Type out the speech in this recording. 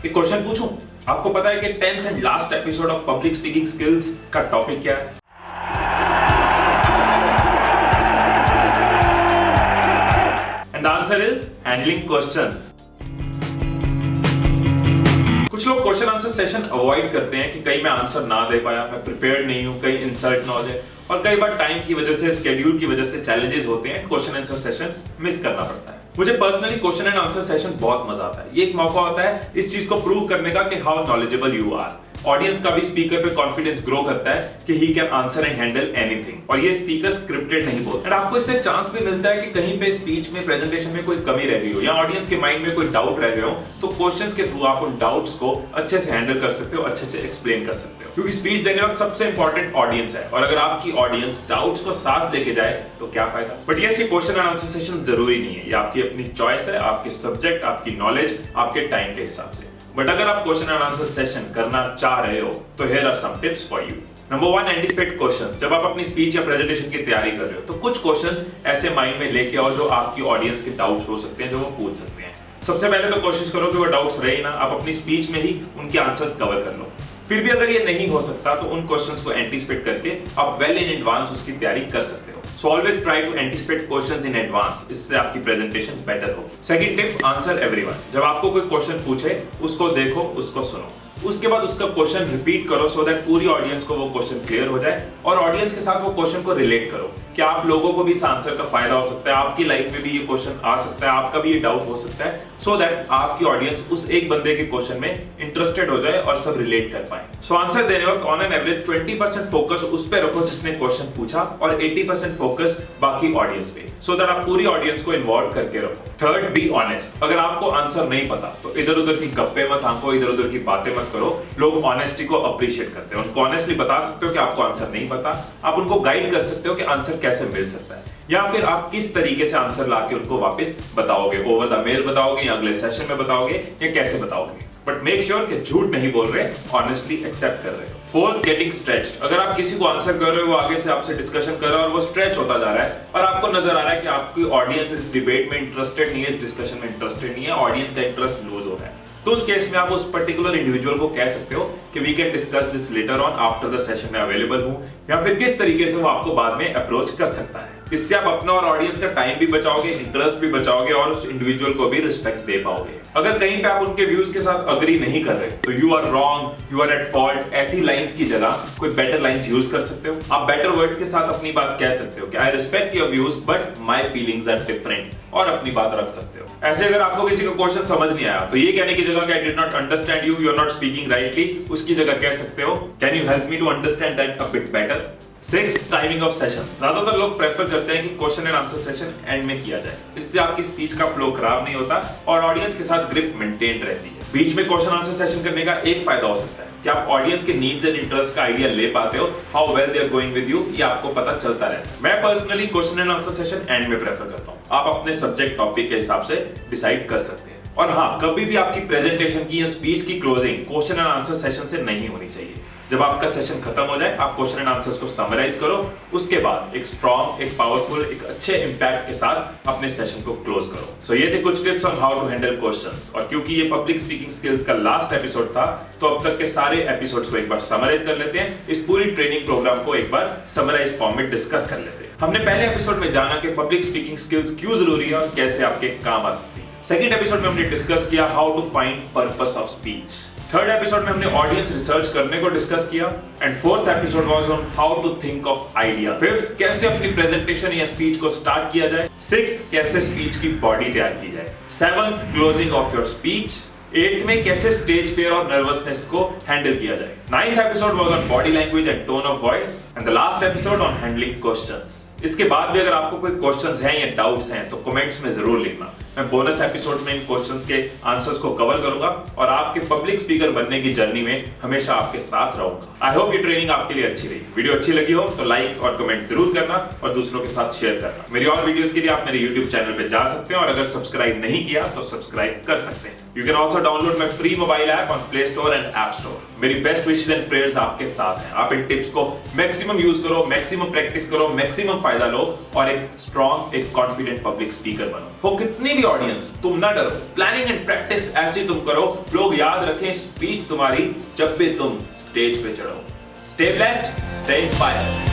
एक क्वेश्चन पूछूं? आपको पता है कि 10th and last episode of public speaking skills का टॉपिक क्या है? And the answer is handling questions. कुछ लोग क्वेश्चन आंसर सेशन अवॉइड करते हैं कि कहीं मैं आंसर ना दे पाया, मैं प्रिपेयर्ड नहीं हूं, कहीं इंसल्ट ना हो जाए, और कई बार टाइम की वजह से, स्केड्यूल की वजह से चैलेंजेस होते हैं, क्वेश्चन आंसर सेशन मिस करना पड़ता है। मुझे personally question and answer session बहुत मजा आता है। ये एक मौका होता है इस चीज को प्रूव करने का कि how knowledgeable you are. Audience का भी स्पीकर पे कॉन्फिडेंस ग्रो करता है कि he can answer and handle anything, और ये स्पीकर स्क्रिप्टेड नहीं बोलते। एंड आपको इससे चांस भी मिलता है कि कहीं पे स्पीच में, प्रेजेंटेशन में कोई कमी रह गई हो या ऑडियंस के माइंड में कोई डाउट रह गए हो, तो क्वेश्चंस के थ्रू आप उन डाउट्स को अच्छे से हैंडल कर सकते हो, अच्छे से एक्सप्लेन कर सकते हो। क्योंकि स्पीच देने वक्त सबसे इंपॉर्टेंट ऑडियंस है, और अगर आपकी ऑडियंस डाउट्स को साथ लेके जाए तो क्या फायदा। बट ये क्वेश्चन एंड आंसर सेशन जरूरी नहीं है, ये आपकी अपनी चॉइस है, आपके सब्जेक्ट, आपकी नॉलेज, आपके टाइम के हिसाब से। बट अगर आप क्वेश्चन एंड आंसर सेशन करना चाह रहे हो तो here are some tips for you. Number 1, anticipate questions. जब आप अपनी स्पीच या प्रेजेंटेशन की तैयारी कर रहे हो तो कुछ क्वेश्चंस ऐसे माइंड में लेके आओ जो आपकी ऑडियंस के डाउट्स हो सकते हैं, जो वो पूछ सकते हैं। सबसे पहले तो कोशिश करो कि वो डाउट्स रहे ना, आप अपनी स्पीच में ही उनके आंसर्स कवर कर लो। फिर भी अगर ये नहीं हो सकता तो उन क्वेश्चंस को एंटिसिपेट करके आप वेल इन एडवांस उसकी तैयारी कर सकते हो। So always try to anticipate questions in advance, इससे आपकी प्रेजेंटेशन बेटर होगी। Second tip, answer everyone. जब आपको कोई क्वेश्चन पूछे, उसको देखो, उसको सुनो, उसके बाद उसका क्वेश्चन रिपीट करो सो दैट पूरी ऑडियंस को वो क्वेश्चन क्लियर हो जाए, और ऑडियंस के साथ वो क्वेश्चन को रिलेट करो कि आप लोगों को भी इस आंसर का फायदा हो सकता है, आपकी लाइफ में भी ये क्वेश्चन आ सकता है, आपका भी ये डाउट हो सकता है, सो दैट आपकी ऑडियंस उस एक बंदे के क्वेश्चन में इंटरेस्टेड हो जाए और सब रिलेट कर पाए। सो आंसर देने वक्त ऑन एन एवरेज 20% फोकस उस पे रखो जिसने क्वेश्चन पूछा, और 80% फोकस बाकी ऑडियंस पे, सो दैट आप पूरी ऑडियंस को इन्वॉल्व करके रखो। Third, be honest. अगर आपको आंसर नहीं पता तो इधर उधर की गप्पे मत हांको, इधर उधर की बातें मत करो। लोग ऑनेस्टी को अप्रिशिएट करते हैं। उनको ऑनेस्टली बता सकते हो कि आपको आंसर नहीं पता, आप उनको गाइड कर सकते हो कि आंसर कैसे मिल सकता है, या फिर आप किस तरीके से आंसर लाके उनको वापस बताओगे, ओवर द मेल बताओगे या अगले सेशन में बताओगे, या कैसे बताओगे। बट मेक श्योर कि झूठ नहीं बोल रहे, ऑनेस्टली एक्सेप्ट कर रहे हो। Fourth, getting stretched. अगर आप किसी को आंसर कर रहे हो, वो आगे से आपसे डिस्कशन कर रहा है और वो स्ट्रेच होता जा रहा है, और आपको नजर आ रहा है कि आपकी ऑडियंस इस डिबेट में इंटरेस्टेड नहीं है, इस डिस्कशन में इंटरेस्टेड नहीं है, ऑडियंस का इंटरेस्ट लूज हो रहा है, तो उस केस में आप उस पर्टिकुलर इंडिविजुअल को कह सकते हो कि we can discuss this later on, after the session में अवेलेबल हूं, या फिर किस तरीके से वो आपको बाद में अप्रोच कर सकता है। इससे आप अपना और ऑडियंस का टाइम भी बचाओगे, इंटरेस्ट भी बचाओगे, और उस इंडिविजुअल को भी रिस्पेक्ट दे पाओगे। अगर कहीं पे आप उनके व्यूज के साथ अग्री नहीं कर रहे तो you are wrong, you are at fault, ऐसी लाइंस की जगह कोई बेटर लाइंस यूज कर सकते हो। आप बेटर वर्ड्स के साथ अपनी बात कह सकते हो कि I respect your views but my feelings are different, और अपनी बात रख सकते हो। ऐसे अगर आपको किसी का क्वेश्चन समझ नहीं आया तो ये कहने की जगह कि I did not understand you, you are not speaking rightly, उसकी जगह कह सकते हो can you help me to understand that a bit better. Sixth, timing of session. ज्यादातर लोग प्रेफर करते हैं कि question and answer session end में किया जाए, इससे आपकी स्पीच का फ्लो खराब नहीं होता और ऑडियंस के साथ ग्रिप मेंटेन रहती है। बीच में क्वेश्चन आंसर सेशन करने का एक फायदा हो सकता है कि आप ऑडियंस के नीड्स एंड इंटरेस्ट का आइडिया ले पाते हो, how well they are going with you, ये आपको पता चलता रहता है। मैं personally question and answer session end में प्रेफर करता हूं, आप अपने सब्जेक्ट टॉपिक के हिसाब से डिसाइड कर सकते हैं। और हाँ, कभी भी आपकी प्रेजेंटेशन की या स्पीच की closing question and answer session से नहीं होनी चाहिए। जब आपका सेशन खत्म हो जाए, आप क्वेश्चन एंड आंसर्स को समराइज करो, उसके बाद एक स्ट्रॉन्ग, एक पावरफुल, एक अच्छे इंपैक्ट के साथ अपने सेशन को क्लोज करो। सो ये थे कुछ tips on how to handle questions. और क्योंकि ये पब्लिक स्पीकिंग स्किल्स का लास्ट एपिसोड था, तो अब तक के सारे एपिसोड्स को एक बार समराइज कर लेते हैं। इस पूरी ट्रेनिंग प्रोग्राम को एक बार समराइज फॉर्म में डिस्कस कर लेते हैं। हमने पहले एपिसोड में जाना कि पब्लिक स्पीकिंग स्किल्स क्यों जरूरी है और कैसे आपके काम आ सकती है। सेकंड एपिसोड में हमने डिस्कस किया how to find purpose of speech. Third episode में हमने ऑडियंस रिसर्च करने को डिस्कस किया, and fourth episode was on how to think of idea. Fifth, कैसे अपनी प्रेजेंटेशन या स्पीच को स्टार्ट किया जाए। सिक्स्थ, कैसे स्पीच की बॉडी तैयार की जाए। Seventh, closing of your speech. Eighth में कैसे स्टेज फियर और नर्वसनेस को हैंडल किया जाए। Ninth episode was on body language and tone of voice, and the last episode on handling questions. इसके बाद भी अगर आपको कोई क्वेश्चंस हैं या डाउट्स हैं तो कमेंट्स में जरूर लिखना। मैं बोनस एपिसोड में इन क्वेश्चंस के आंसर्स को कवर करूंगा और आपके पब्लिक स्पीकर बनने की जर्नी में हमेशा आपके साथ रहूंगा। आई होप ये ट्रेनिंग आपके लिए अच्छी रही। वीडियो अच्छी लगी हो तो लाइक और कमेंट जरूर करना और दूसरों के साथ शेयर करना। मेरी और वीडियोस के लिए आप मेरे YouTube चैनल पे जा सकते हैं और अगर सब्सक्राइब नहीं किया तो सब्सक्राइब कर सकते हैं। You can also download my free mobile app on play store and app store. मेरी बेस्ट विशेस एंड प्रेयर्स आपके साथ हैं। आप इन टिप्स को मैक्सिमम यूज करो, मैक्सिमम प्रैक्टिस करो, मैक्सिमम फायदा लो और एक स्ट्रॉन्ग, एक कॉन्फिडेंट पब्लिक स्पीकर बनो। हो कितनी भी द ऑडियंस, तुम ना डरो, प्लानिंग एंड प्रैक्टिस ऐसी तुम करो, लोग याद रखें स्पीच तुम्हारी जब भी तुम स्टेज पे चढ़ो। Stay blessed, stay inspired.